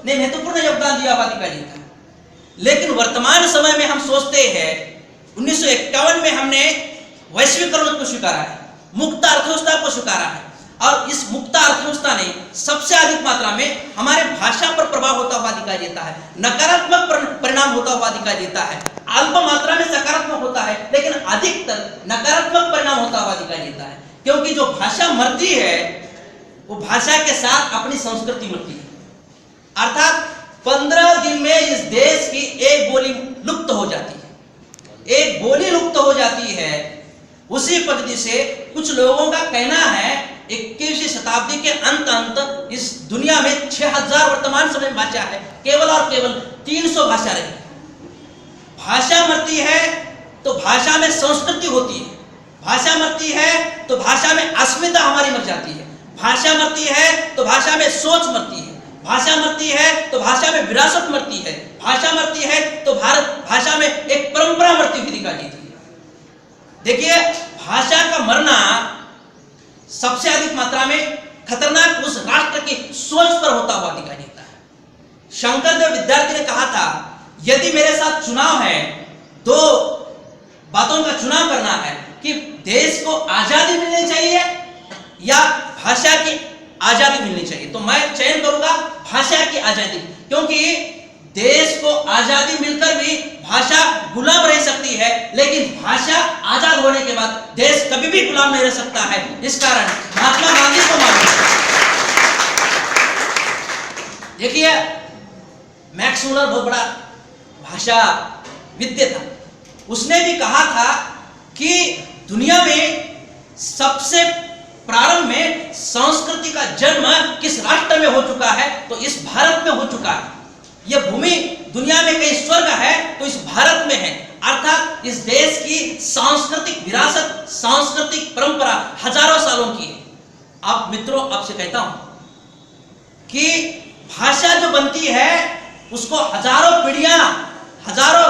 ने महत्वपूर्ण योगदान दिया अधिकारी का। लेकिन वर्तमान समय में हम सोचते हैं 1951 में हमने वैश्वीकरण को स्वीकारा है, मुक्त अर्थव्यवस्था को स्वीकारा है, और इस मुक्त अर्थव्यवस्था ने सबसे अधिक मात्रा में हमारे भाषा पर प्रभाव होता हुआ दिखाई देता है, नकारात्मक परिणाम होता हुआ दिखाई देता है। अल्प मात्रा में सकारात्मक होता है, लेकिन अधिकतर नकारात्मक परिणाम होता हुआ दिखाई देता है। क्योंकि जो भाषा मरती है वो भाषा के साथ अपनी संस्कृति मरती है। अर्थात 15 दिन में इस देश की एक बोली लुप्त हो जाती है, एक बोली लुप्त हो जाती है। उसी पद्धति से कुछ लोगों का कहना है 21वीं शताब्दी के अंत इस दुनिया में 6000 वर्तमान समय में भाषा है, केवल और केवल 300 भाषा रही। भाषा मरती है तो भाषा में संस्कृति होती है, भाषा मरती है तो भाषा में अस्मिता हमारी मर जाती है, भाषा मरती है तो भाषा में सोच मरती है, भाषा मरती है तो भाषा में विरासत मरती है, भाषा मरती है तो भाषा में एक परंपरा मरती हुई दिखाई देती है। देखिए, भाषा का मरना सबसे अधिक मात्रा में खतरनाक उस राष्ट्र की सोच पर होता हुआ दिखाई देता है। शंकरदेव विद्यार्थी ने कहा था, यदि मेरे साथ चुनाव है, दो बातों का चुनाव करना है कि देश को आजादी मिलनी चाहिए या भाषा की आजादी मिलनी चाहिए, तो मैं चयन करूंगा भाषा की आजादी। क्योंकि देश को आजादी मिलकर भी भाषा गुलाम रह सकती है, लेकिन भाषा आजाद होने के बाद देश कभी भी गुलाम नहीं रह सकता है। इस कारण महात्मा गांधी को मालूम। देखिए, मैक्स मुलर बहुत बड़ा भाषा विद्य था, उसने भी कहा था कि दुनिया में सबसे प्रारंभ में संस्कृति का जन्म किस राष्ट्र में हो चुका है, तो इस भारत में हो चुका है। यह भूमि दुनिया में कहीं स्वर्ग है तो इस भारत में है। अर्थात इस देश की सांस्कृतिक विरासत, सांस्कृतिक परंपरा हजारों सालों की है। अब मित्रों, आपसे कहता हूं कि भाषा जो बनती है उसको हजारों पीढ़ियां, हजारों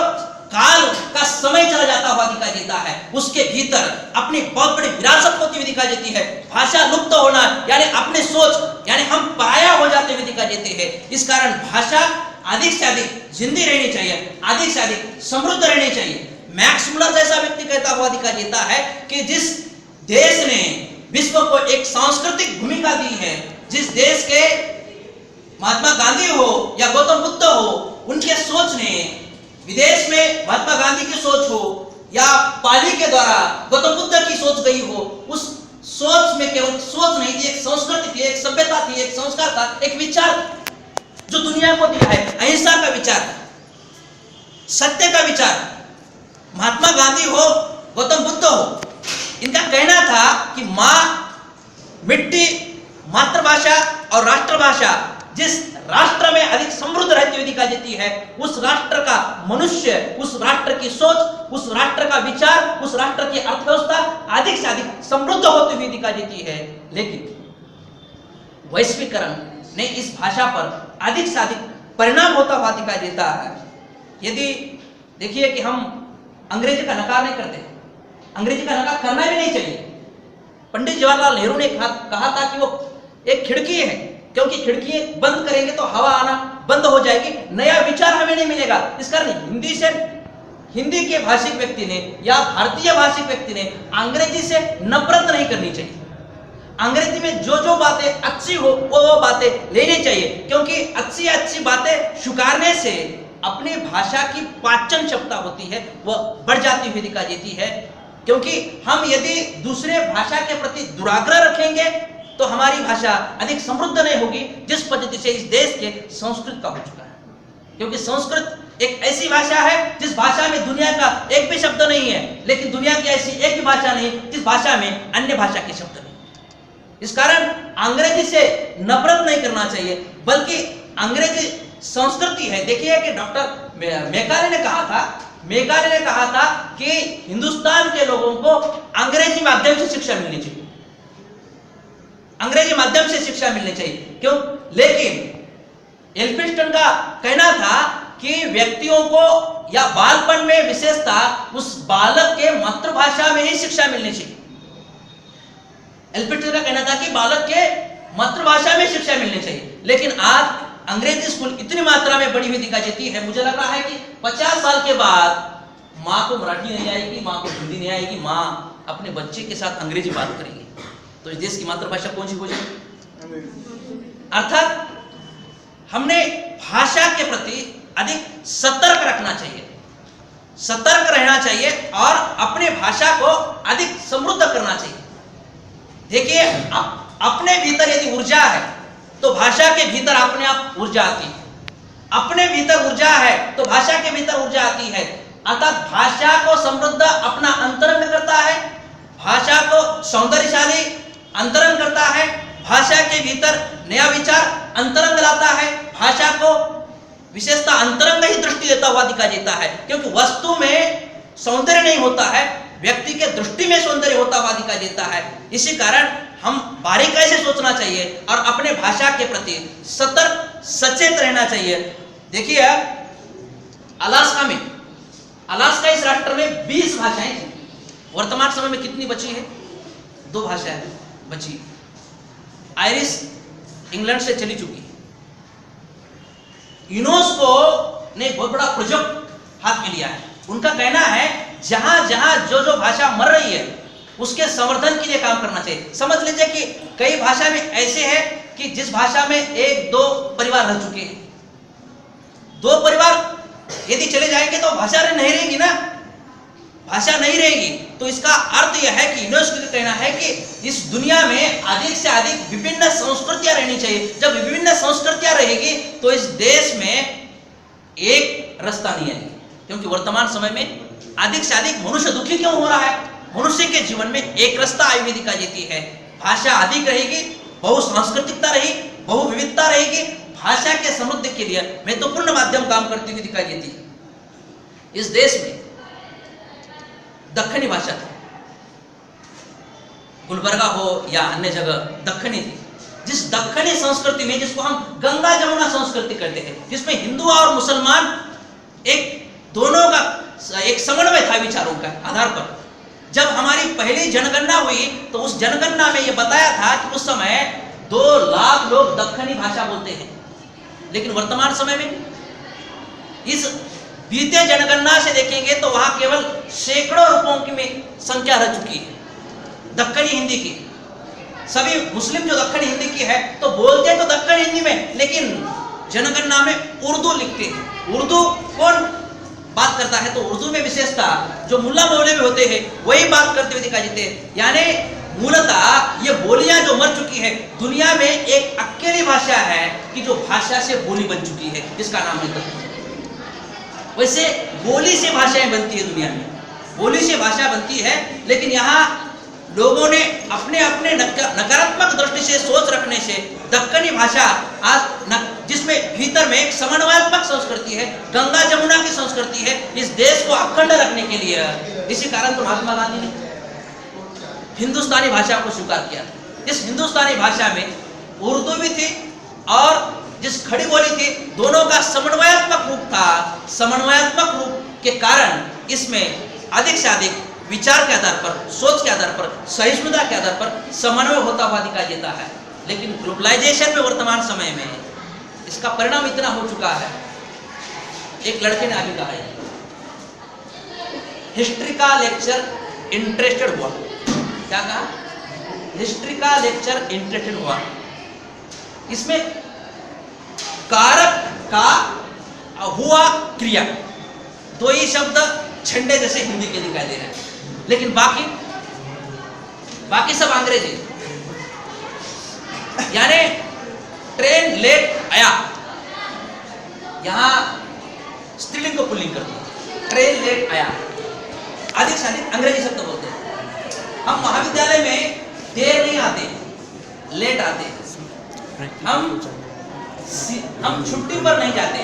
काल का समय चला जाता हुआ दिखाई देता है। उसके भीतर अपनी बहुत बड़ी विरासत होती हुई दिखाई देती है। भाषा लुप्त होना यानी अपनी सोच, यानी हम पराया हो जाते हुए दिखाई देते हैं। इस कारण भाषा अधिक से अधिक जिंदी रहनी चाहिए, अधिक से अधिक समृद्ध रहनी चाहिए। मैक्स मुलर जैसा व्यक्ति कहता हुआ दिखाई देता है कि जिस देश ने विश्व को एक सांस्कृतिक भूमिका दी है, जिस देश के महात्मा गांधी हो या गौतम बुद्ध हो, उनके सोच ने विदेश में महात्मा गांधी की सोच हो या पाली के द्वारा गौतम बुद्ध की सोच गई हो, उस सोच में केवल सोच नहीं थी, एक संस्कृति थी, एक सभ्यता थी, एक संस्कार था, एक विचार जो दुनिया को दिया है। अहिंसा का विचार, सत्य का विचार। महात्मा गांधी हो, गौतम बुद्ध हो, इनका कहना था कि माँ, मिट्टी, मातृभाषा और राष्ट्रभाषा जिस राष्ट्र में अधिक समृद्ध रहती हुई दिखाई देती है, उस राष्ट्र का मनुष्य, उस राष्ट्र की सोच, उस राष्ट्र का विचार, उस राष्ट्र की अर्थव्यवस्था अधिक से अधिक समृद्ध होती हुई दिखाई देती है। लेकिन वैश्वीकरण ने इस भाषा पर अधिक से अधिक परिणाम होता हुआ दिखाई देता है। यदि देखिए कि हम अंग्रेजी का नकार नहीं करते, अंग्रेजी का नकार करना भी नहीं चाहिए। पंडित जवाहरलाल नेहरू ने कहा था कि वो एक खिड़की है, क्योंकि खिड़की बंद करेंगे तो हवा आना बंद हो जाएगी, नया विचार हमें नहीं मिलेगा। इस कारण हिंदी के भाषिक व्यक्ति ने या भारतीय भाषिक व्यक्ति ने अंग्रेजी से नफरत नहीं करनी चाहिए। अंग्रेजी में जो बातें अच्छी हो वो बातें लेनी चाहिए, क्योंकि अच्छी बातें स्वीकारने से अपनी भाषा की पाचन क्षमता होती है, वह बढ़ जाती हुई दिखाई देती है। क्योंकि हम यदि दूसरे भाषा के प्रति दुराग्रह रखेंगे तो हमारी भाषा अधिक समृद्ध नहीं होगी, जिस पद्धति से इस देश के संस्कृत का हो चुका है। क्योंकि संस्कृत एक ऐसी भाषा है जिस भाषा में दुनिया का एक भी शब्द नहीं है, लेकिन दुनिया की ऐसी एक भी भाषा नहीं जिस भाषा में अन्य भाषा के शब्द नहीं। इस कारण अंग्रेजी से नफरत नहीं करना चाहिए, बल्कि अंग्रेजी संस्कृति है। देखिए कि डॉक्टर मेकाले ने कहा था कि हिंदुस्तान के लोगों को अंग्रेजी माध्यम से शिक्षा मिलनी चाहिए, अंग्रेजी माध्यम से शिक्षा मिलनी चाहिए। क्यों? लेकिन एल्फिंस्टन का कहना था कि व्यक्तियों को या बालपन में विशेषता उस बालक के मातृभाषा में ही शिक्षा मिलनी चाहिए। एल्फिंस्टन का कहना था कि बालक के मातृभाषा में शिक्षा मिलनी चाहिए। लेकिन आज अंग्रेजी स्कूल इतनी मात्रा में बढ़ी हुई दिखाई देती है, मुझे लग रहा है कि 50 साल के बाद माँ को मराठी नहीं आएगी, माँ को हिंदी नहीं आएगी, माँ अपने बच्चे के साथ अंग्रेजी बात करेगी, तो इस देश की मातृभाषा कौन सी हो जाएगी? अर्थात हमने भाषा के प्रति अधिक सतर्क रखना चाहिए, सतर्क रहना चाहिए और अपने भाषा को अधिक समृद्ध करना चाहिए। देखिए, अपने भीतर यदि ऊर्जा है तो भाषा के भीतर अपने आप ऊर्जा आती है, अपने भीतर ऊर्जा है तो भाषा के भीतर ऊर्जा आती है। अर्थात भाषा को समृद्ध अपना अंतरंग करता है, भाषा को सौंदर्यशाली अंतरंग करता है, भाषा के भीतर नया विचार अंतरंग लाता है, भाषा को विशेषता अंतरंग ही दृष्टि देता हुआ दिखाई देता है, क्योंकि वस्तु में सौंदर्य नहीं होता है, व्यक्ति के दृष्टि में सौंदर्य होता हुआ दिखाई देता है। इसी कारण हम बारीकाई से सोचना चाहिए और अपने भाषा के प्रति सतर्क सचेत रहना चाहिए। देखिए, अलास्का इस राष्ट्र में 20 भाषाएं थी, वर्तमान समय में कितनी बची है? 2 भाषाएं बची। आयरिश इंग्लैंड से चली चुकी है। यूनेस्को ने बहुत बड़ा प्रोजेक्ट हाथ में लिया है। उनका कहना है जहां जहां जो जो भाषा मर रही है उसके संवर्धन के लिए काम करना चाहिए। समझ लीजिए कि कई भाषा में ऐसे है कि जिस भाषा में 1-2 परिवार रह चुके हैं, 2 परिवार यदि चले जाएंगे तो भाषा नहीं रहेगी ना, भाषा नहीं रहेगी। तो इसका अर्थ यह है कि यूनेस्को का कहना है कि इस दुनिया में अधिक से अधिक विभिन्न संस्कृतियां रहनी चाहिए। जब विभिन्न संस्कृतियां रहेगी तो इस देश में एक रास्ता नहीं आएगी, क्योंकि वर्तमान समय में अधिक से अधिक मनुष्य दुखी क्यों हो रहा है? मनुष्य के जीवन में एक रास्ता आई हुई दिखाई देती है। भाषा अधिक रहेगी, बहुसांस्कृतिकता रहेगी, बहुविविधता रहेगी, भाषा के समृद्धि के लिए महत्वपूर्ण माध्यम काम करती हुई दिखाई देती है। इस देश में दक्खनी भाषा थी, गुलबर्गा हो या अन्य जगह दक्खनी थी। जिस दक्खनी संस्कृति में, जिसको हम गंगा जमुना संस्कृति कहते हैं, जिसमें हिंदू और मुसलमान दोनों का एक समन्वय था विचारों का आधार पर। जब हमारी पहली जनगणना हुई तो उस जनगणना में यह बताया था कि उस समय 2 लाख लोग दक्खनी भाषा बोलते हैं, लेकिन वर्तमान समय में इस बीते जनगणना से देखेंगे तो वहां केवल सैकड़ों रुपयों की में संख्या रह चुकी है दक्खनी हिंदी की। सभी मुस्लिम जो दक्खनी हिंदी की है तो बोलते तो दक्खनी हिंदी में, लेकिन जनगणना में उर्दू लिखते हैं। उर्दू कौन बात करता है? तो उर्दू में विशेषता जो मुल्ला मौलवी में होते हैं वही बात करते हुए दिखाई देते हैं। यानी मूलतः ये बोलियां जो मर चुकी है, दुनिया में एक अकेली भाषा है कि जो भाषा से बोली बन चुकी है, जिसका नाम है दक्खनी। वैसे बोली से भाषाएं बनती है दुनिया में, बोली से भाषा बनती है, लेकिन यहाँ लोगों ने अपने अपने नकारात्मक दृष्टि से सोच रखने से दक्कनी भाषा आज जिसमें भीतर में एक समन्वयात्मक संस्कृति है, गंगा जमुना की संस्कृति है, इस देश को अखंड रखने के लिए, इसी कारण तो महात्मा गांधी ने हिंदुस्तानी भाषा को स्वीकार किया। इस हिंदुस्तानी भाषा में उर्दू भी थी और जिस खड़ी बोली थी, दोनों का समन्वयात्मक रूप था। समन्वयात्मक रूप के कारण इसमें अधिक से अधिक विचार के आधार पर, सोच के आधार पर, सहिष्णुता के आधार पर समन्वय होता हुआ दिखाई देता है। लेकिन ग्लोबलाइजेशन में वर्तमान समय में इसका परिणाम इतना हो चुका है, एक लड़के ने आगे कहा है, हिस्ट्री का लेक्चर इंटरेस्टेड हुआ। क्या कहा? हिस्ट्री का लेक्चर इंटरेस्टेड हुआ। इसमें कारक का हुआ क्रिया, 2 ही शब्द झंडे जैसे हिंदी के दिखाई दे रहे हैं, लेकिन बाकी सब अंग्रेजी। यानी ट्रेन लेट आया, यहां स्त्रीलिंग को पुल्लिंग कर दिया, ट्रेन लेट आया, अधिक से अधिक अंग्रेजी शब्द बोलते हैं। हम महाविद्यालय में देर नहीं आते, लेट आते। हम छुट्टी पर नहीं जाते,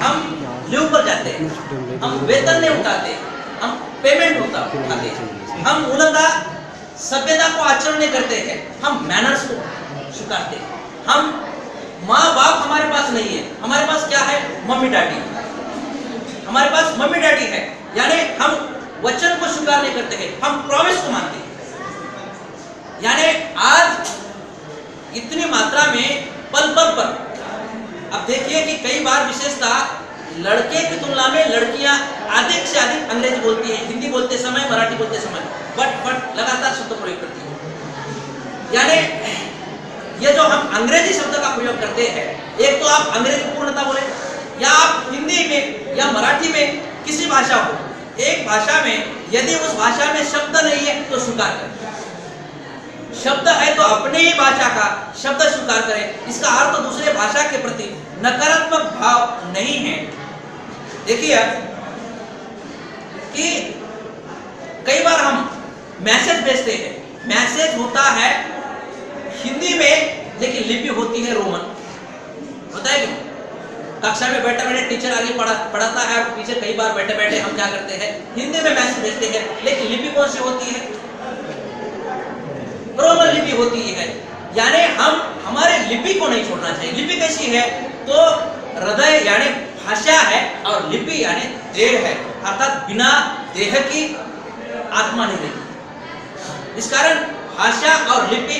हम लीव पर जाते, हम वेतन नहीं उठाते, हम पेमेंट उठाते, हम मूलतः सभ्यता को आचरण नहीं करते हैं, हम मैनर्स को स्वीकारते हैं। हम माँ बाप हमारे पास नहीं है, हमारे पास क्या है? Mummy daddy. हमारे पास मम्मी डैडी है, यानी हम वचन को स्वीकार नहीं करते हैं, हम प्रॉमिस को मानते हैं। यानी आज इतनी मात्रा में पल पल पर अब देखिए कि कई बार विशेषता लड़के की तुलना में लड़कियां अधिक से अधिक अंग्रेजी बोलती है, हिंदी बोलते समय, मराठी बोलते समय बट लगातार शब्द प्रयोग करती है। यानी ये जो हम अंग्रेजी शब्द का प्रयोग करते हैं, एक तो आप अंग्रेजी पूर्णता बोले या आप हिंदी में या मराठी में किसी भाषा हो, एक भाषा में यदि उस भाषा में शब्द नहीं है तो स्वीकार करें, शब्द है तो अपने ही भाषा का शब्द स्वीकार करें। इसका अर्थ तो दूसरे भाषा के प्रति नकारात्मक भाव नहीं है। देखिए कि कई बार हम मैसेज भेजते हैं, मैसेज होता है हिंदी में लेकिन लिपि होती है रोमन, होता है क्यों? कक्षा में बैठे बैठे टीचर आगे पढ़ाता है और पीछे कई बार बैठे बैठे हम क्या करते हैं, हिंदी में मैसेज भेजते हैं, लेकिन लिपि कौन सी होती है? रोमन लिपि होती है। यानी हम हमारे लिपि को नहीं छोड़ना चाहिए। लिपि कैसी है? तो हृदय यानी भाषा है और लिपि यानी देह है, अर्थात बिना देह की आत्मा नहीं रहती। इस कारण भाषा और लिपि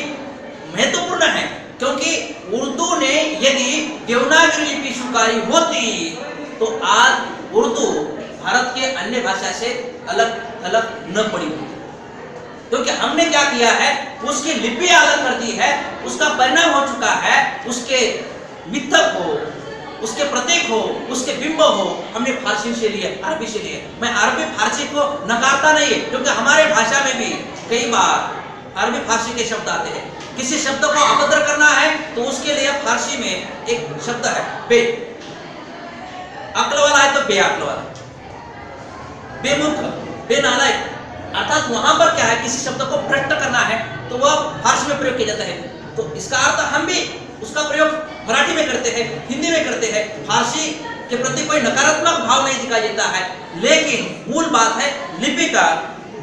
महत्वपूर्ण है, क्योंकि उर्दू ने यदि देवनागरी लिपि स्वीकारी होती तो आज उर्दू भारत के अन्य भाषा से अलग अलग न पड़ी होती, क्योंकि हमने क्या किया है, उसकी लिपि अलग कर दी है, उसका परिणाम हो चुका है, उसके मिथक हो, उसके प्रतीक हो, उसके बिंब हो, हमने फारसी से लिए, अरबी से लिए। मैं अरबी फारसी को नकारता नहीं है, क्योंकि हमारे भाषा में भी कई बार अरबी फारसी के शब्द आते हैं। किसी शब्द को अभद्र करना है तो उसके लिए फारसी में एक शब्द है बे, अक्ल वाला है तो बेअक्ल वाला, बेमूर्ख, बेनालायक, अर्थात वहां पर क्या है, किसी शब्द को भ्रष्ट करना है तो वह फारसी में प्रयोग किया जाता है। तो इसका अर्थ हम भी उसका प्रयोग मराठी में करते हैं, हिंदी में करते हैं। फारसी के प्रति कोई नकारात्मक भाव नहीं दिखाई देता है, लेकिन मूल बात है लिपि का।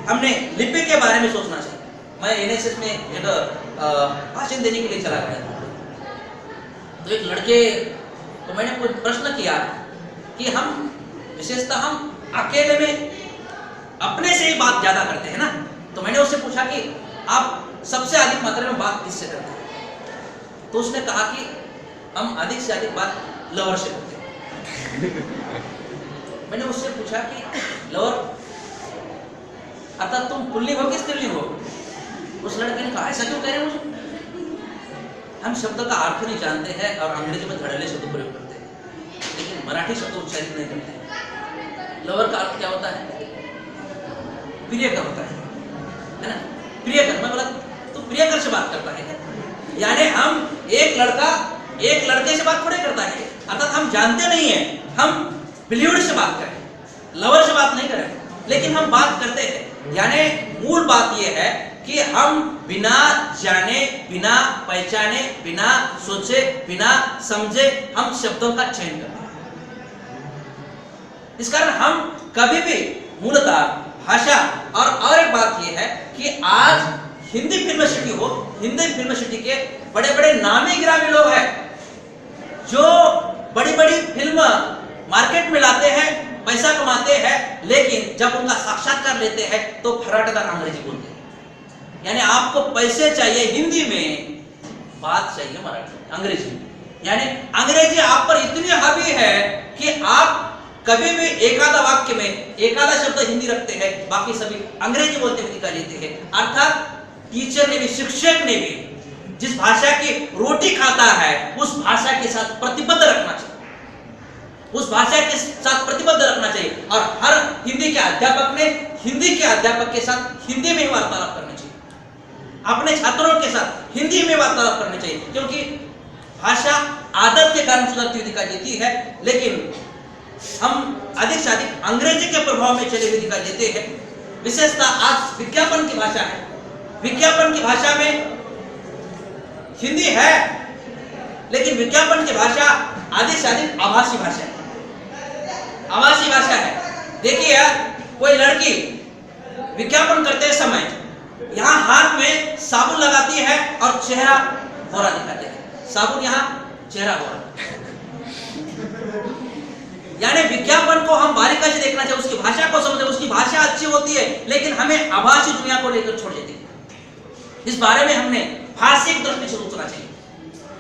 हमने लिपि के बारे में सोचना चाहिए। मैं एनएसएस में एक भाषण देने के लिए चला गया था, तो एक लड़के तो मैंने कोई प्रश्न किया कि हम विशेषतः हम अकेले में अपने से ही बात ज्यादा करते हैं ना, तो मैंने उससे पूछा कि आप सबसे अधिक मात्रा में बात किससे करते हैं? तो उसने कहा कि हम अधिक से अधिक बात लवर से करते हैं। मैंने उससे पूछा कि लवर अर्थात तुम पुल्लिंग हो कि स्त्रीलिंग हो? उस लड़के ने कहा ऐसा क्यों कह रहे मुझे? हम शब्द का अर्थ नहीं जानते हैं और अंग्रेजी में धड़ल्ले शब्द प्रयोग करते हैं, लेकिन मराठी शब्द उच्चारित नहीं करते। लवर का अर्थ क्या होता है? प्रिय का होता है ना? प्रिय कर, मैं बोला तो प्रिय कर से बात करता है क्या? यानी हम एक लड़का एक लड़के से बात थोड़े करता है, अर्थात हम जानते नहीं है, हम बिलीवर से बात करें, लवर से बात नहीं करें, लेकिन हम बात करते हैं। यानी मूल बात यह है कि हम बिना जाने, बिना पहचाने, बिना सोचे, बिना समझे हम शब्दों का चयन करते हैं। इस कारण हम कभी भी मूलतः भाषा और एक बात यह है कि आज हिंदी फिल्म सिटी हो, हिंदी फिल्म सिटी के बड़े बड़े नामी गिरामी लोग हैं जो बड़ी बड़ी फिल्म मार्केट में लाते हैं, पैसा कमाते हैं, लेकिन जब उनका साक्षात्कार लेते हैं तो फराटेदार अंग्रेजी बोलते हैं। यानी आपको पैसे चाहिए हिंदी में, बात चाहिए मराठी अंग्रेजी में। यानी अंग्रेजी आप पर इतनी हावी है कि आप कभी भी एकादा वाक्य में एकादा शब्द हिंदी रखते हैं, बाकी सभी अंग्रेजी बोलते हुए दिखाई देते हैं। अर्थात टीचर ने भी, शिक्षक ने भी जिस भाषा की रोटी खाता है उस भाषा के साथ प्रतिबद्ध रखना चाहिए, उस भाषा के साथ प्रतिबद्ध रखना चाहिए। और हर हिंदी के अध्यापक ने हिंदी के अध्यापक के साथ हिंदी में ही वार्तालाप करनी चाहिए, अपने छात्रों के साथ हिंदी में वार्तालाप करनी चाहिए, क्योंकि भाषा आदत के कारण सुधरती हुई दिखाई देती है, लेकिन हम अधिक से अधिक अंग्रेजी के प्रभाव में चले हुए दिखाई देते हैं। विशेषतः आज विज्ञापन की भाषा है, विज्ञापन की भाषा में हिंदी है, लेकिन विज्ञापन की भाषा अधिक से अधिक आभासी भाषा है, आभासी भाषा है। देखिए यार, कोई लड़की विज्ञापन करते समय यहाँ हाथ में साबुन लगाती है और चेहरा गोरा दिखाते हैं, साबुन यहाँ चेहरा गोरा। यानी विज्ञापन को हम बारीकाई से देखना चाहिए, उसकी भाषा को समझे, उसकी भाषा अच्छी होती है, लेकिन हमें आभासी दुनिया को लेकर छोड़ देती है। इस बारे में हमने भाषिक दृष्टि से सोचना चाहिए।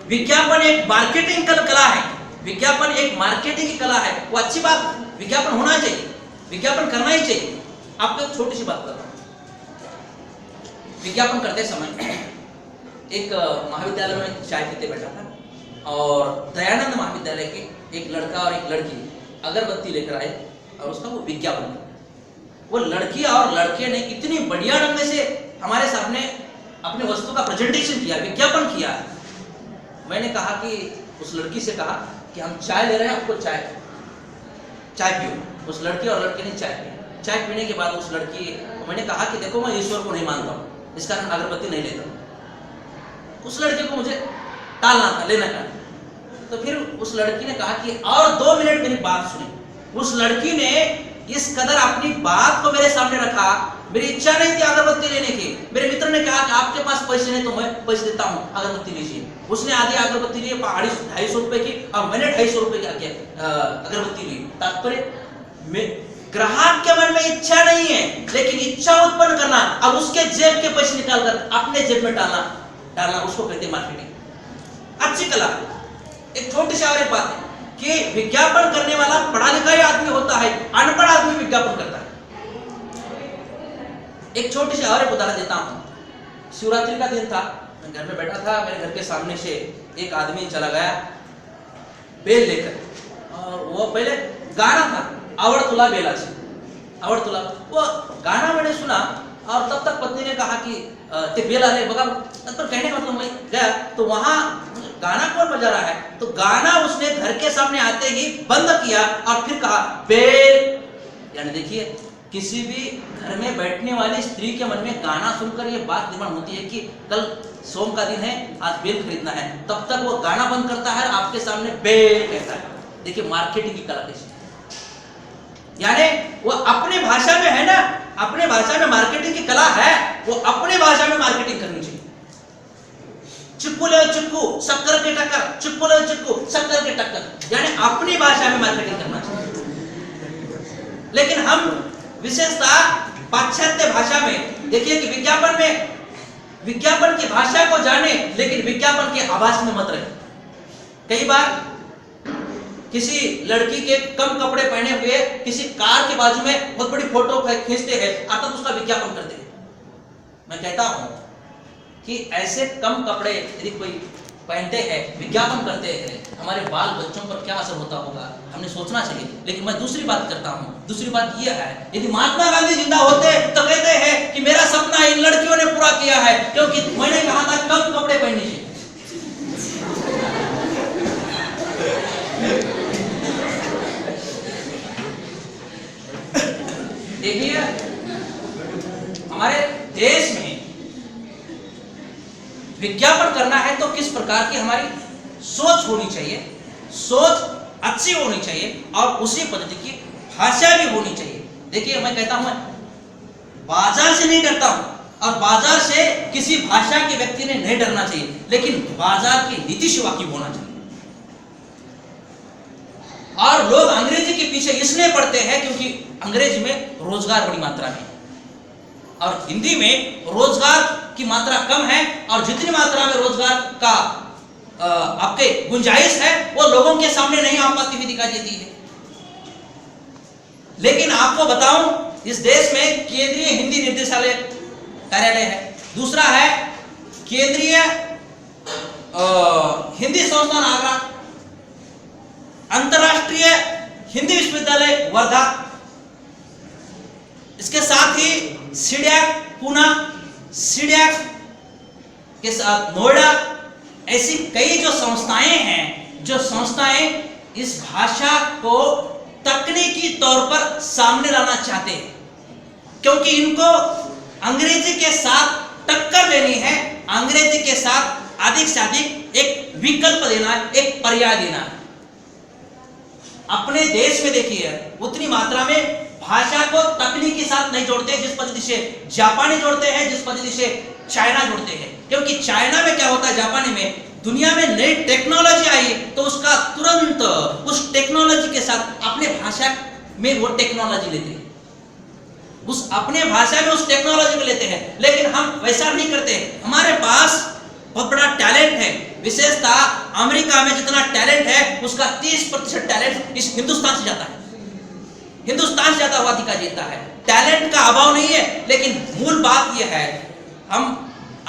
विज्ञापन एक मार्केटिंग कला है, विज्ञापन एक मार्केटिंग की कला है, वो अच्छी बात, विज्ञापन होना चाहिए, विज्ञापन करना ही चाहिए। आपको एक छोटी सी बात बताता हूं। विज्ञापन करते समय एक महाविद्यालय में चाय पीते बैठा था और दयानंद महाविद्यालय के एक लड़का और एक लड़की अगरबत्ती लेकर आए और उसका वो विज्ञापन किया। वो लड़की और लड़के ने इतनी बढ़िया ढंग से हमारे सामने अपने वस्तु का प्रेजेंटेशन किया, विज्ञापन किया। मैंने कहा कि उस लड़की से कहा कि हम चाय ले रहे हैं, आपको चाय पियो। उस लड़की और लड़के ने चाय पी। चाय पीने के बाद उस लड़की को मैंने कहा कि देखो मैं ईश्वर को नहीं मानता हूँ, इस कारण अगरबत्ती नहीं लेता हूँ। उस लड़के को मुझे टालना था, लेना था। तो फिर उस लड़की ने कहा कि और 2 मिनट मेरी बात सुनी। उस लड़की ने इस कदर अपनी बात को मेरे सामने रखा। मेरी इच्छा नहीं थी अगरबत्ती लेने की। मेरे मित्र ने कहा कि आपके पास पैसे नहीं तो मैं पैसे देता हूँ, अगरबत्ती लीजिए। उसने आधी अगरबत्ती ली 250 रुपए की और मैंने 250 रुपए की अगरबत्ती ली। तात्पर्य ग्राहक के मन में इच्छा नहीं है, लेकिन इच्छा उत्पन्न करना और उसके जेब के पैसे निकालकर अपने जेब में डालना उसको कहते हैं मार्केटिंग। अच्छी कला। एक छोटी सी और एक बात है कि विज्ञापन करने वाला पढ़ा लिखा ही आदमी होता है, अनपढ़ आदमी विज्ञापन करता है। एक छोटी सी और एक उदाहरण देता हूं। शिवरात्रि का दिन था, मैं घर में बैठा था, मेरे घर के सामने से एक आदमी चला गया बेल लेकर, और वो पहले गाना था आवड़ तुला बेला से, आवड़ तुला। वो गाना मैंने सुना और तब तक पत्नी ने कहा कि ते बेला ले बगा, पर कहने का मतलब मैं गया तो वहां गाना कौन बजा रहा है, तो गाना उसने घर के सामने आते ही बंद किया और फिर कहा बेल। यानी देखिए, किसी भी घर में बैठने वाली स्त्री के मन में गाना सुनकर ये बात निर्माण होती है कि कल सोम का दिन है, आज बेल खरीदना है। तब तक वो गाना बंद करता है, आपके सामने बेल कहता है। देखिए मार्केटिंग की कला कैसी, यानी वो अपने भाषा में है ना, अपने भाषा में मार्केटिंग की कला है, वो अपने भाषा में मार्केटिंग करनी चाहिए। चिक्कू ले चिक्कू, शक्कर के टक्कर, चिक्कू ले चिक्कू, शक्कर के टक्कर, यानी अपनी भाषा में मार्केटिंग करना चाहिए। लेकिन हम विशेषता पाश्चात्य भाषा में देखिए कि विज्ञापन की भाषा को जाने, लेकिन विज्ञापन के आभास में मत रहे। कई बार किसी लड़की के कम कपड़े पहने हुए किसी कार के बाजू में बहुत बड़ी फोटो खींचते हैं, अर्थात उसका विज्ञापन करते हैं। मैं कहता हूं कि ऐसे कम कपड़े यदि कोई पहनते हैं, विज्ञापन करते हैं, हमारे बाल बच्चों पर क्या असर होता होगा, हमने सोचना चाहिए। लेकिन मैं दूसरी बात करता हूं। दूसरी बात यह है, यदि महात्मा गांधी जिंदा होते तो कहते हैं कि मेरा सपना इन लड़कियों ने पूरा किया है, क्योंकि मैंने कहा था कम कपड़े पहनने चाहिए। देखिए हमारे देश में विज्ञापन करना है तो किस प्रकार की हमारी सोच होनी चाहिए, सोच अच्छी होनी चाहिए और उसी पद्धति की भाषा भी होनी चाहिए। देखिए मैं कहता हूं बाजार से नहीं डरता हूं और बाजार से किसी भाषा के व्यक्ति ने नहीं डरना चाहिए, लेकिन बाजार की नीति सेवा की होना चाहिए। और लोग अंग्रेजी के पीछे इसलिए पढ़ते हैं क्योंकि अंग्रेजी में रोजगार बड़ी मात्रा में और हिंदी में रोजगार की मात्रा कम है, और जितनी मात्रा में रोजगार का आपके गुंजाइश है वो लोगों के सामने नहीं आ पाती हुई दिखाई देती है। लेकिन आपको बताऊं, इस देश में केंद्रीय हिंदी निर्देशालय कार्यालय है, दूसरा है केंद्रीय हिंदी संस्थान आगरा, अंतरराष्ट्रीय हिंदी विश्वविद्यालय वर्धा, इसके साथ ही सीडैक पूना, सीडैक के साथ नोएडा, ऐसी कई जो संस्थाएं हैं, जो संस्थाएं इस भाषा को तकनीकी तौर पर सामने लाना चाहते हैं, क्योंकि इनको अंग्रेजी के साथ टक्कर लेनी है, अंग्रेजी के साथ अधिक से अधिक एक विकल्प देना है, एक पर्याय देना है। अपने देश में देखिए उतनी मात्रा में भाषा को तकनीक के साथ नहीं जोड़ते जिस पद्धति से जापानी जोड़ते हैं, जिस पद्धति से चाइना जोड़ते हैं। क्योंकि चाइना में क्या होता है, जापानी में दुनिया में नई टेक्नोलॉजी आई तो उसका तुरंत उस टेक्नोलॉजी के साथ अपने भाषा में वो टेक्नोलॉजी लेते हैं, उस अपने भाषा में उस टेक्नोलॉजी को लेते हैं। लेकिन हम वैसा नहीं करते। हमारे पास बहुत बड़ा टैलेंट है, विशेषता अमेरिका में जितना टैलेंट है उसका 30% टैलेंट इस हिंदुस्तान से जाता है, हिंदुस्तान से ज्यादा हुआ दिखाई देता है। टैलेंट का अभाव नहीं है, लेकिन मूल बात यह है हम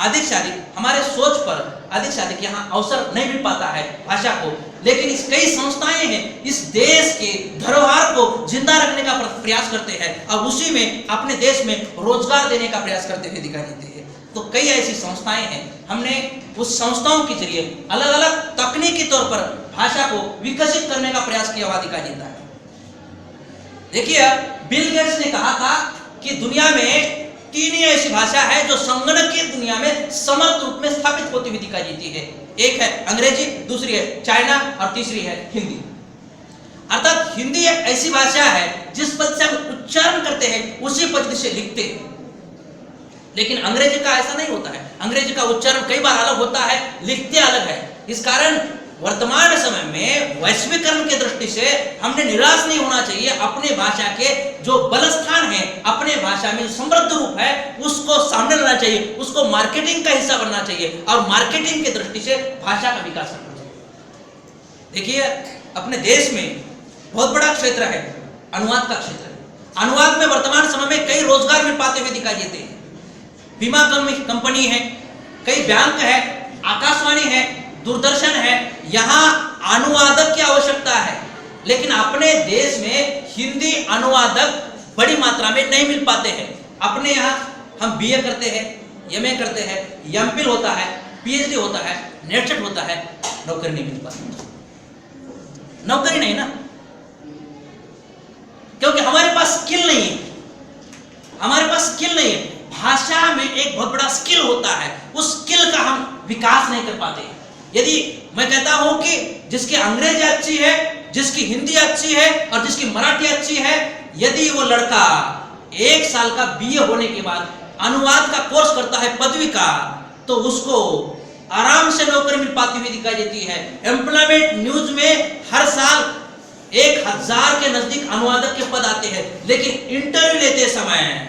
अधिक से अधिक हमारे सोच पर अधिक से अधिक यहाँ अवसर नहीं मिल पाता है भाषा को, लेकिन इस कई संस्थाएं हैं इस देश के धरोहर को जिंदा रखने का प्रयास करते हैं और उसी में अपने देश में रोजगार देने का प्रयास करते हुए दिखाई देते हैं। तो कई ऐसी संस्थाएं हैं, हमने उस संस्थाओं के जरिए अलग अलग तकनीकी तौर पर भाषा को विकसित करने का प्रयास किया हुआ दिखाई देता है। देखिए, बिल गेट्स ने कहा था कि दुनिया में 3 ही ऐसी भाषा है जो संगणकीय दुनिया में समर्थ रूप में स्थापित होती हुई दिखाई देती है। एक है अंग्रेजी, दूसरी है चाइना और तीसरी है हिंदी। अर्थात हिंदी एक ऐसी भाषा है जिस पद से हम उच्चारण करते हैं उसी पद से लिखते हैं, लेकिन अंग्रेजी का ऐसा नहीं होता है। अंग्रेजी का उच्चारण कई बार अलग होता है, लिखते अलग है। इस कारण वर्तमान समय में वैश्वीकरण की दृष्टि से हमने निराश नहीं होना चाहिए। अपने भाषा के जो बलस्थान है, अपने भाषा में समृद्ध रूप है, उसको सामने लाना चाहिए, उसको मार्केटिंग का हिस्सा बनना चाहिए और मार्केटिंग की दृष्टि से भाषा का विकास करना चाहिए। देखिए, अपने देश में बहुत बड़ा क्षेत्र है अनुवाद का क्षेत्र है। अनुवाद में वर्तमान समय में कई रोजगार मिल पाते हुए दिखाई देते हैं। बीमा कंपनी है, कई बैंक है, आकाशवाणी है, दूरदर्शन है, यहाँ अनुवादक की आवश्यकता है, लेकिन अपने देश में हिंदी अनुवादक बड़ी मात्रा में नहीं मिल पाते हैं। अपने यहाँ हम बीए करते हैं, एमए करते हैं, एमफिल होता है, पीएचडी होता है, नेट सेट होता है, नौकरी नहीं मिल पाती। नौकरी नहीं ना, क्योंकि हमारे पास स्किल नहीं है। हमारे पास स्किल नहीं है। भाषा में एक बहुत बड़ा स्किल होता है, उस स्किल का हम विकास नहीं कर पाते। यदि मैं कहता हूं कि जिसकी अंग्रेजी अच्छी है, जिसकी हिंदी अच्छी है और जिसकी मराठी अच्छी है, यदि वो लड़का 1 साल का बीए होने के बाद अनुवाद का कोर्स करता है पदवी का, तो उसको आराम से नौकरी मिल पाती हुई दिखाई देती है। एम्प्लॉयमेंट न्यूज में हर साल 1000 के नजदीक अनुवादक के पद आते हैं, लेकिन इंटरव्यू लेते समय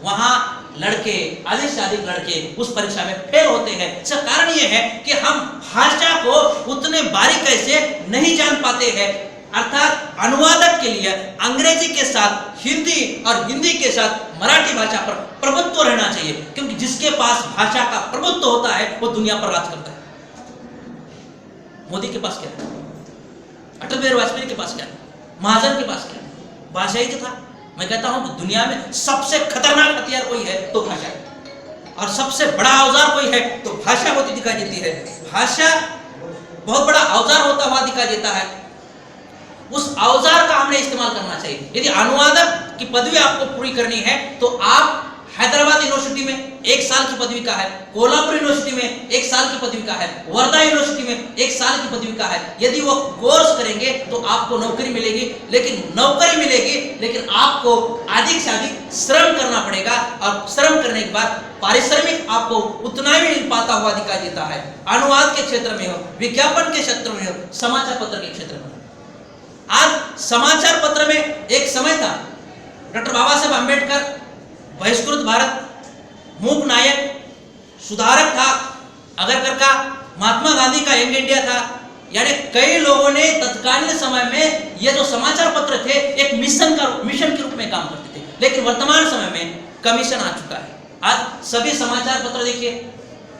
वहां लड़के, अधिक से अधिक लड़के उस परीक्षा में फेल होते हैं। इसका कारण यह है कि हम भाषा को उतने बारीकी से नहीं जान पाते हैं। अर्थात अनुवादक के लिए अंग्रेजी के साथ हिंदी और हिंदी के साथ मराठी भाषा पर प्रभुत्व रहना चाहिए, क्योंकि जिसके पास भाषा का प्रभुत्व होता है वो दुनिया पर राज करता है। मोदी के पास क्या है? अटल बिहारी वाजपेयी के पास क्या है? महाजन के पास क्या है? भाषा ही तो था। मैं कहता हूं कि दुनिया में सबसे खतरनाक हथियार कोई है तो भाषा है, और सबसे बड़ा औजार कोई है तो भाषा होती दिखाई देती है। भाषा बहुत बड़ा औजार होता हुआ दिखाई देता है। उस औजार का हमने इस्तेमाल करना चाहिए। यदि अनुवादक की पदवी आपको पूरी करनी है तो आप हैदराबाद यूनिवर्सिटी में 1 साल की पदवी का है, कोल्हापुर यूनिवर्सिटी में 1 साल की पदवी का है, वर्धा यूनिवर्सिटी में 1 साल की पदवी का है। यदि वो कोर्स करेंगे तो आपको नौकरी मिलेगी, लेकिन नौकरी मिलेगी, लेकिन आपको अधिक से अधिक श्रम करना पड़ेगा, और श्रम करने के बाद पारिश्रमिक आपको उतना ही मिल पाता हुआ दिखाई देता है। अनुवाद के क्षेत्र में हो, विज्ञापन के क्षेत्र में हो, समाचार पत्र के क्षेत्र में हो। आज समाचार पत्र में एक समय था, डॉक्टर बाबा साहेब अम्बेडकर बहिष्कृत भारत, मूक नायक, सुधारक था, अगरकर का, महात्मा गांधी का यंग इंडिया था। यानी कई लोगों ने तत्कालीन समय में ये जो समाचार पत्र थे एक मिशन के रूप में काम करते थे, लेकिन वर्तमान समय में कमीशन आ चुका है। आज सभी समाचार पत्र देखिए,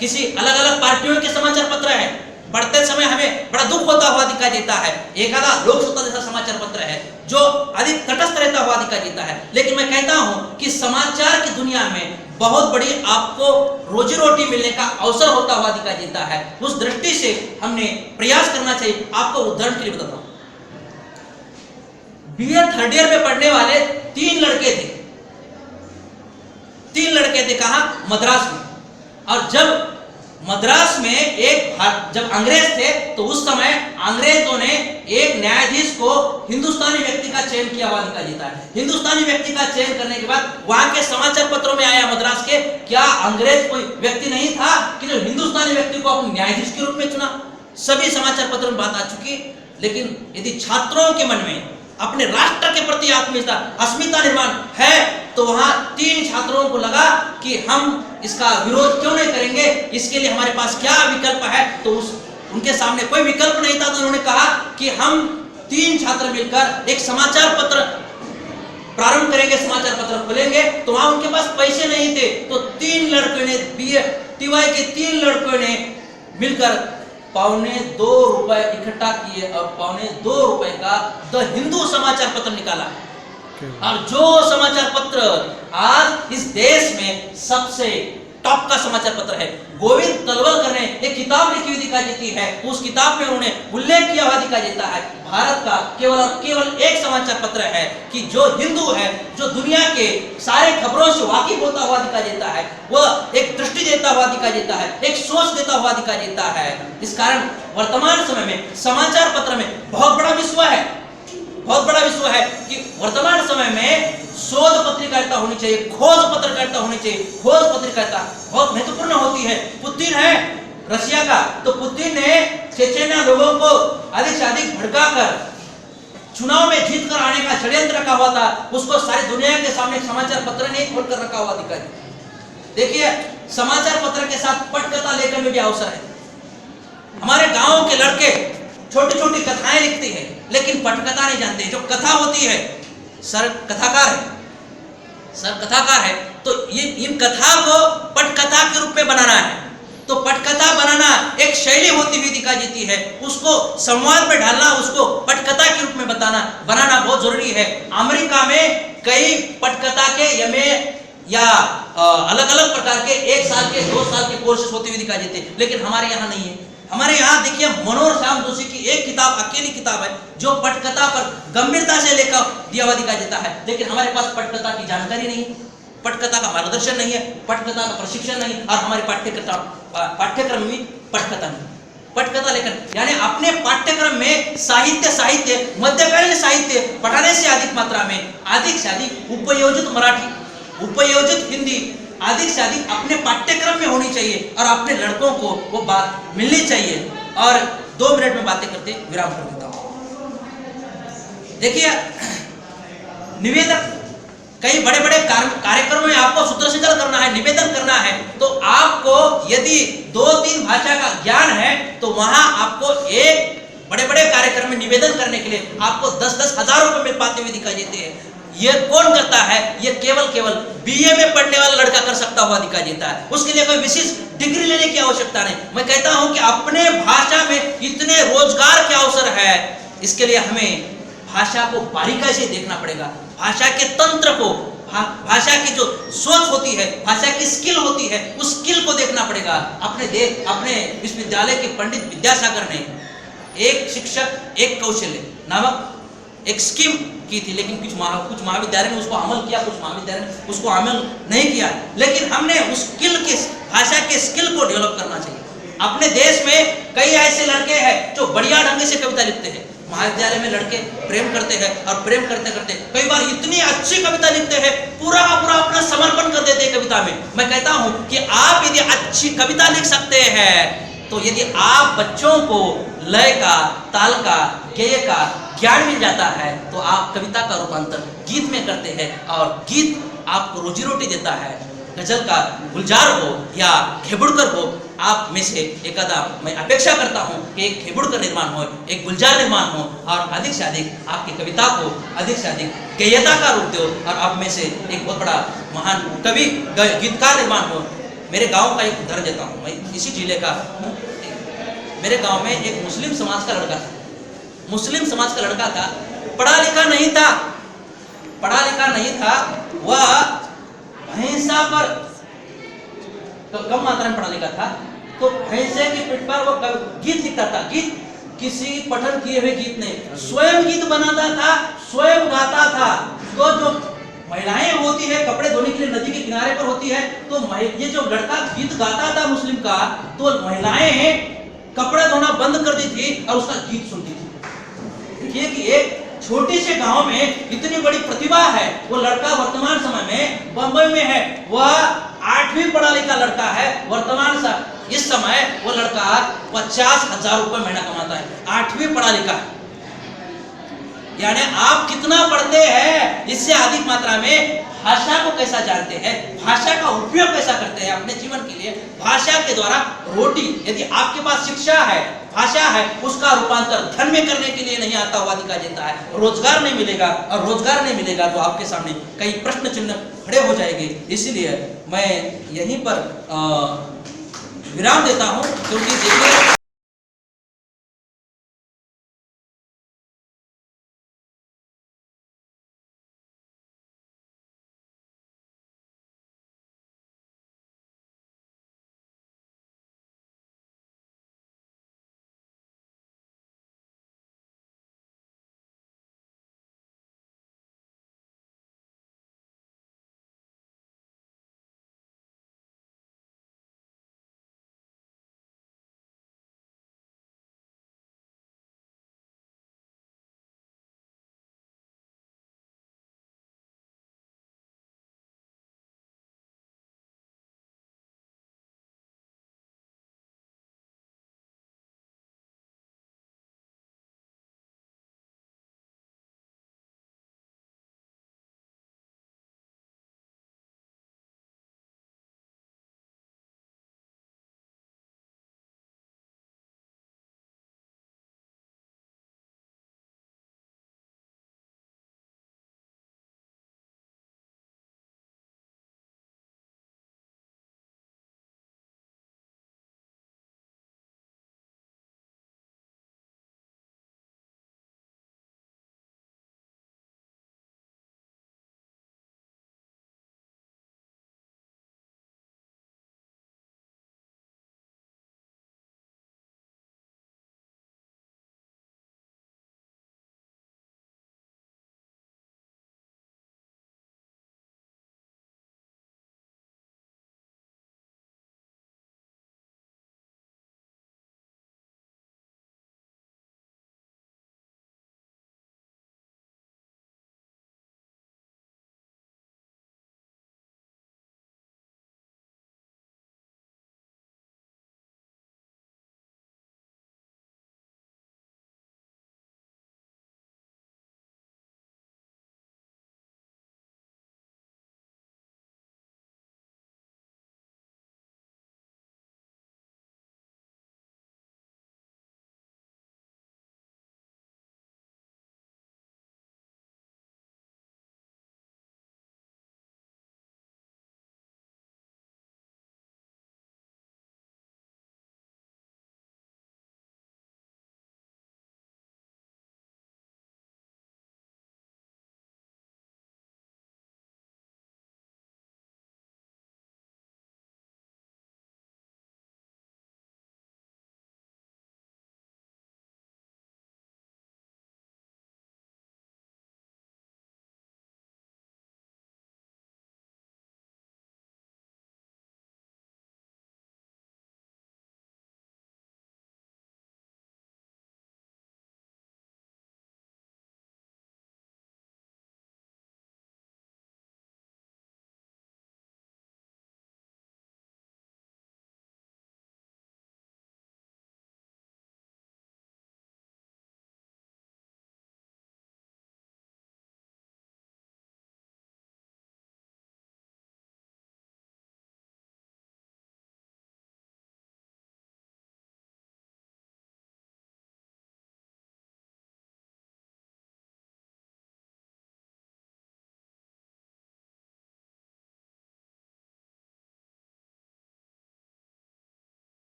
किसी अलग अलग पार्टियों के समाचार पत्र है। पढ़ते समय हमें बड़ा दुख होता हुआ दिखाई देता है। एक आधा लोकसत्ता जैसा समाचार पत्र है जो अधिक तटस्थ रहता हुआ दिखाई देता है, लेकिन मैं कहता हूं कि समाचार की दुनिया में बहुत बड़ी आपको रोजी रोटी मिलने का अवसर होता हुआ दिखाई देता है। उस दृष्टि से हमने प्रयास करना चाहिए। आपको उदाहरण के लिए बताता हूं, बीए 3rd ईयर में पढ़ने वाले 3 लड़के थे। 3 लड़के थे कहां? मद्रास में। और जब मद्रास में जब अंग्रेज थे तो उस समय अंग्रेजों ने एक न्यायाधीश को हिंदुस्तानी व्यक्ति का चयन किया हुआ दिखाई देता है। हिंदुस्तानी व्यक्ति का चयन करने के बाद वहां के समाचार पत्रों में आया मद्रास के, क्या अंग्रेज कोई व्यक्ति नहीं था कि जो हिंदुस्तानी व्यक्ति को अपने न्यायाधीश के रूप में चुना? सभी समाचार पत्रों में बात आ चुकी। लेकिन यदि छात्रों के मन में अपने राष्ट्र के प्रति अस्मिता निर्माण है तो वहां 3 छात्रों को लगा कि हम इसका विरोध क्यों नहीं करेंगे, इसके लिए हमारे पास क्या विकल्प है। तो उनके सामने कोई विकल्प नहीं था, तो उन्होंने कहा कि हम 3 छात्र मिलकर एक समाचार पत्र प्रारंभ करेंगे, समाचार पत्र खोलेंगे। तो वहां उनके पास पैसे नहीं थे, तो 3 लड़कों ने टीवाई के 3 लड़कों ने मिलकर ₹2.25 इकट्ठा किए और ₹2.25 का द हिंदू समाचार पत्र निकाला। और जो समाचार पत्र आज इस देश में सबसे टॉप का समाचार पत्र है, गोविंद तलवलकर ने एक किताब लिखी हुई दिखाई देती है। उस किताब में उन्होंने उल्लेख किया हुआ दिखाई देता है, भारत का केवल और केवल एक समाचार पत्र है कि जो हिंदू है, जो दुनिया के सारे खबरों से वाकिफ होता हुआ दिखाई देता है, वह एक दृष्टि देता हुआ दिखाई देता है, एक सोच देता हुआ दिखाई देता है। इस कारण वर्तमान समय में समाचार पत्र में बहुत बड़ा विश्व है, बहुत बड़ा विश्व है कि वर्तमान समय में शोध पत्रिकारिता होनी चाहिए, खोज पत्रकारिता होनी चाहिए। खोज पत्रकारिता बहुत महत्वपूर्ण होती है। पुतिन है रशिया का, तो पुतिन ने चेचेनिया लोगों को अधिक से अधिक भड़काकर चुनाव में जीत कर आने का षड्यंत्र रखा हुआ था, उसको सारी दुनिया के सामने समाचार पत्र ने खोलकर रखा हुआ दिखाई। देखिए, समाचार पत्र के साथ पटकथा लेखन में भी अवसर है। हमारे गांव के लड़के छोटी छोटी कथाएं लिखते हैं, लेकिन पटकथा नहीं जानते। जो कथा होती है, सर कथाकार है, सर कथाकार है, तो ये इन कथा को पटकथा के रूप में बनाना है। तो पटकथा बनाना एक शैली होती हुई दिखाई देती है, उसको संवाद में डालना, उसको पटकथा के रूप में बनाना बहुत जरूरी है। अमेरिका में कई पटकथा के एमए या अलग अलग प्रकार के 1 साल के 2 साल के कोर्सेस होते हुए दिखाई देते हैं, लेकिन हमारे यहाँ नहीं है। हमारे यहाँ देखिए, मनोहर श्याम जोशी की एक किताब, अकेली किताब है, जो पटकथा पर गंभीरता से लेकर दिया हुआ दिखाई देता है, लेकिन हमारे पास पटकथा की जानकारी नहीं है, पटकथा का मार्गदर्शन नहीं है, पटकथा का प्रशिक्षण नहीं, और हमारे पाठ्यक्रम में पटकथा नहीं। पटकथा लेखन यानी अपने पाठ्यक्रम में साहित्य मध्यकालीन साहित्य पढ़ाने से अधिक मात्रा में अधिक से अधिक उपयोजित मराठी, उपयोजित हिंदी अधिक से अधिक अपने पाठ्यक्रम में होनी चाहिए, और अपने लड़कों को वो बात मिलनी चाहिए। और 2 मिनट में बातें करते विराम कर देता हूं। देखिए, निवेदन, कई बड़े बड़े कार्यक्रमों में आपको सूत्र संचालन करना है, निवेदन करना है, तो आपको यदि 2-3 भाषा का ज्ञान है, तो वहां आपको एक बड़े बड़े कार्यक्रम में निवेदन करने के लिए आपको 10-10 हजार रुपए मिल पाते हुए दिखाई देते हैं। ये कौन करता है? ये केवल बीए में पढ़ने वाला लड़का कर सकता हुआ दिखाई देता है। उसके लिए कोई विशेष डिग्री लेने की आवश्यकता नहीं। मैं कहता हूं कि अपने भाषा में इतने रोजगार के अवसर है, इसके लिए हमें भाषा को बारीकाई से देखना पड़ेगा। भाषा के तंत्र को, भाषा की जो सोच होती है, भाषा की स्किल होती है, उस स्किल को देखना पड़ेगा। अपने विश्वविद्यालय के पंडित विद्यासागर ने एक शिक्षक एक कौशल्य नामक एक स्कीम की थी, लेकिन कुछ महाविद्यालय ने उसको अमल किया, कुछ महाविद्यालय ने उसको अमल नहीं किया। लेकिन हमने उस स्किल के, भाषा के स्किल को डेवलप करना चाहिए। अपने देश में कई ऐसे लड़के हैं जो बढ़िया ढंग से कविता लिखते हैं। महाविद्यालय में लड़के प्रेम करते हैं, और प्रेम करते करते कई बार इतनी अच्छी कविता लिखते हैं, पूरा का पूरा अपना समर्पण कर देते हैं कविता में। मैं कहता हूं कि आप यदि अच्छी कविता लिख सकते हैं, तो यदि आप बच्चों को लय का, ताल का, गेय का ज्ञान मिल जाता है, तो आप कविता का रूपांतर गीत में करते हैं, और गीत आपको रोजी रोटी देता है। गजल का गुलजार हो या खेबुड़कर हो, आप में से एक आधा मैं अपेक्षा करता हूं कि एक खेबुड़कर निर्माण हो, एक गुलजार निर्माण हो, और अधिक से अधिक आपकी कविता को अधिक से अधिक गेयता का रूप दो, और आप में से एक बहुत बड़ा महान कवि, गीतकार निर्माण हो। मेरे गांव का एक उदाहरण देता हूं, मैं इसी जिले का हूं। मेरे गांव में एक मुस्लिम समाज का लड़का था। मुस्लिम समाज का लड़का था, पढ़ा लिखा नहीं था, वह भैंसा पर, तो कम मात्रा में पढ़ा लिखा था, तो भैंसे की पीठ पर वो गीत लिखता था। गीत किसी पठन किए हुए गीत नहीं, स्वयं गीत बनाता था, स्वयं गाता था। तो जो महिलाएं होती है कपड़े धोने के लिए नदी के किनारे पर होती है, तो ये जो लड़का गीत गाता था मुस्लिम का, तो महिलाएं कपड़े धोना बंद कर दी थी और उसका गीत सुनती थी। देखिए कि एक छोटे से गांव में इतनी बड़ी प्रतिभा है। वो लड़का वर्तमान समय में बंबई में है, वह 8वीं पढ़ा लिखा लड़का है। वर्तमान इस समय वो लड़का 50,000 रुपए महीना कमाता है, 8वीं पढ़ा लिखा है। यानी आप कितना पढ़ते हैं, इससे अधिक मात्रा में भाषा को कैसा जानते हैं, भाषा का उपयोग कैसा करते हैं अपने जीवन के लिए। भाषा के द्वारा रोटी, यदि आपके पास शिक्षा है, भाषा है उसका रूपांतर धन में करने के लिए नहीं आतंकवादी का देता है, रोजगार नहीं मिलेगा, और रोजगार नहीं मिलेगा तो आपके सामने कई प्रश्न चिन्ह खड़े हो जाएंगे। इसीलिए मैं यहीं पर विराम देता हूं, क्योंकि देखिए